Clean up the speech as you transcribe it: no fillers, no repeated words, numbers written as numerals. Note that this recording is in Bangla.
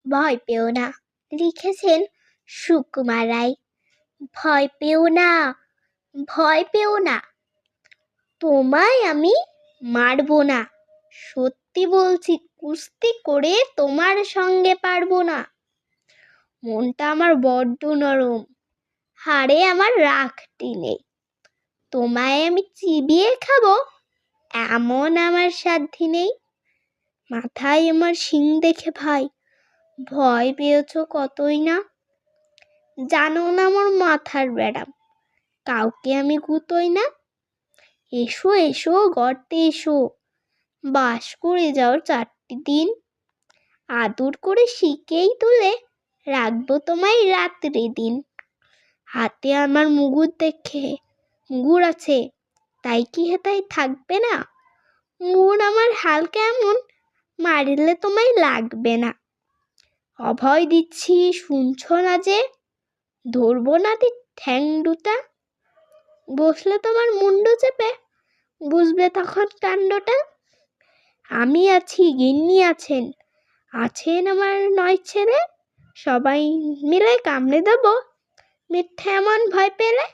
ভয় পেও না। লিখেছেন সুকুমার রায়। ভয় পেও না, ভয় পেও না, তোমায় আমি মারবো না। সত্যি বলছি, কুস্তি করে তোমার সঙ্গে পারবো না। মনটা আমার বড্ড নরম, হাড়ে আমার রাখটি নেই। তোমায় আমি চিবিয়ে খাবো এমন আমার সাধ্যি নেই। মাথায় আমার শিং দেখে ভাই ভয় পেয়েছ কতই না। জানো না আমার মাথার ব্যারাম, কাউকে আমি গুতোই না। এসো এসো গর্তে এসো, বাস করে যাও 4টি দিন। আদর করে শিকেই তুলে রাখবো তোমায় রাত্রি দিন। হাতে আমার মুগুর দেখে, মুগুর আছে তাই কি হেতাই থাকবে না? মুগুর আমার হাল কেমন, মারিলে তোমায় লাগবে না। অভয় দিচ্ছি শুনছো না যে, ধরবো না ঠ্যাং দুটা। বসলে তোমার মুন্ডু চেপে, বুঝবে তখন কাণ্ডটা। আমি আছি, গিন্নি আছেন, আছেন আমার 9 ছেলে। সবাই মিলে কামড়ে দেবো মিথ্যে এমন ভয় পেলে।